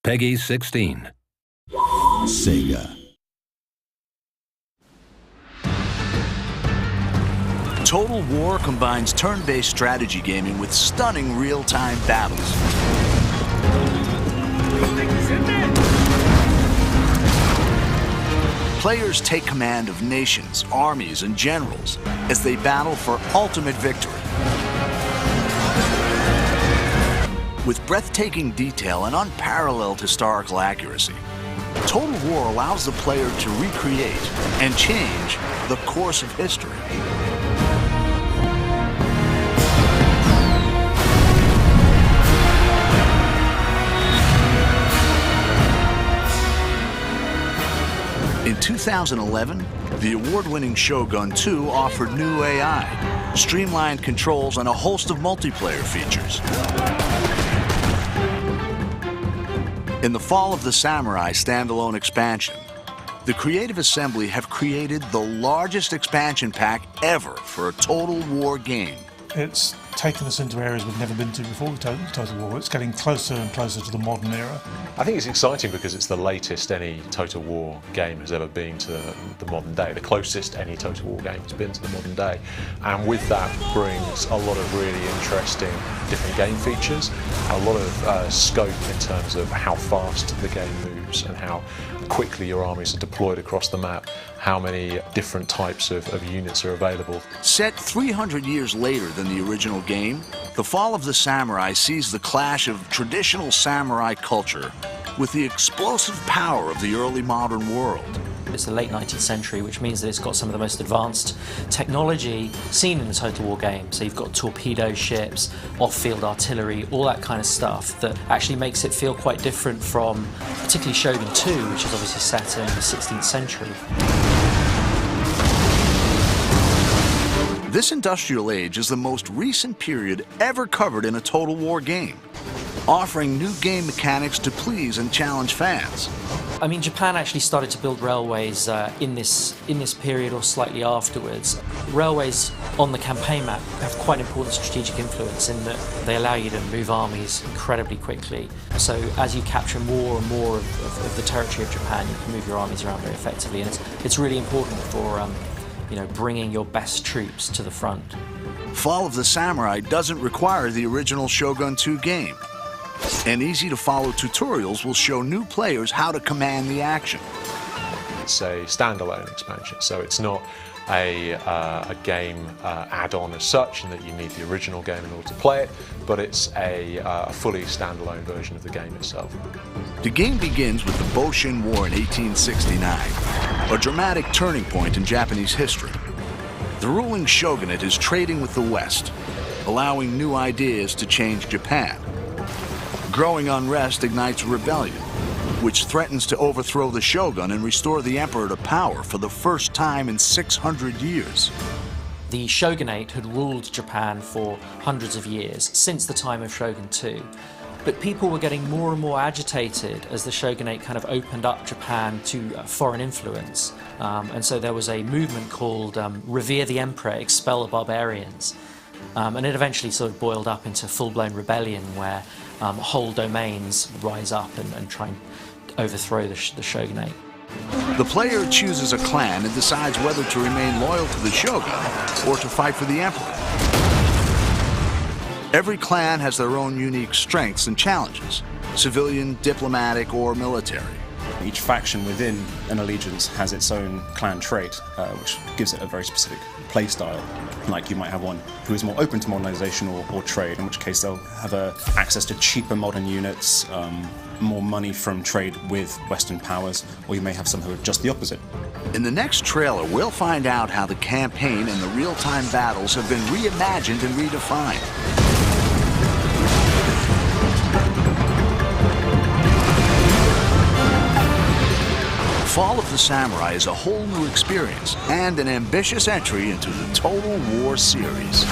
Peggy 16. Sega. Total War combines turn-based strategy gaming with stunning real-time battles. Players take command of nations, armies, and generals as they battle for ultimate victory. With breathtaking detail and unparalleled historical accuracy, Total War allows the player to recreate and change the course of history. In 2011, the award-winning Shogun 2 offered new AI, streamlined controls, and a host of multiplayer features. In the Fall of the Samurai standalone expansion, the Creative Assembly have created the largest expansion pack ever for a Total War game. It's taken us into areas we've never been to before with Total War. It's getting closer and closer to the modern era. I think it's exciting because it's the latest any Total War game has ever been to the modern day, the closest any Total War game has been to the modern day. And with that brings a lot of really interesting different game features, a lot of scope in terms of how fast the game moves and how quickly your armies are deployed across the map, how many different types of units are available. Set 300 years later than the original game, The Fall of the Samurai sees the clash of traditional samurai culture with the explosive power of the early modern world. It's the late 19th century, which means that it's got some of the most advanced technology seen in the Total War game. So you've got torpedo ships, off-field artillery, all that kind of stuff that actually makes it feel quite different from particularly Shogun 2, which is obviously set in the 16th century. This industrial age is the most recent period ever covered in a Total War game, offering new game mechanics to please and challenge fans. I mean, Japan actually started to build railways in this period or slightly afterwards. Railways on the campaign map have quite an important strategic influence in that they allow you to move armies incredibly quickly. So as you capture more and more of the territory of Japan, you can move your armies around very effectively, and it's really important for bringing your best troops to the front. Fall of the Samurai doesn't require the original Shogun 2 game, and easy-to-follow tutorials will show new players how to command the action. It's a standalone expansion, so it's not a game add-on as such, in that you need the original game in order to play it, but it's a fully standalone version of the game itself. The game begins with the Boshin War in 1869, a dramatic turning point in Japanese history. The ruling shogunate is trading with the West, allowing new ideas to change Japan. Growing unrest ignites rebellion, which threatens to overthrow the shogun and restore the emperor to power for the first time in 600 years. The shogunate had ruled Japan for hundreds of years, since the time of Shogun 2. But people were getting more and more agitated as the shogunate kind of opened up Japan to foreign influence. And so there was a movement called Revere the Emperor, Expel the Barbarians. And it eventually sort of boiled up into full-blown rebellion where whole domains rise up and try and overthrow the shogunate. The player chooses a clan and decides whether to remain loyal to the shogun or to fight for the emperor. Every clan has their own unique strengths and challenges, civilian, diplomatic, or military. Each faction within an allegiance has its own clan trait, which gives it a very specific play style. Like you might have one who is more open to modernization or trade, in which case they'll have access to cheaper modern units, more money from trade with Western powers, or you may have some who are just the opposite. In the next trailer, we'll find out how the campaign and the real-time battles have been reimagined and redefined. Fall of the Samurai is a whole new experience and an ambitious entry into the Total War series.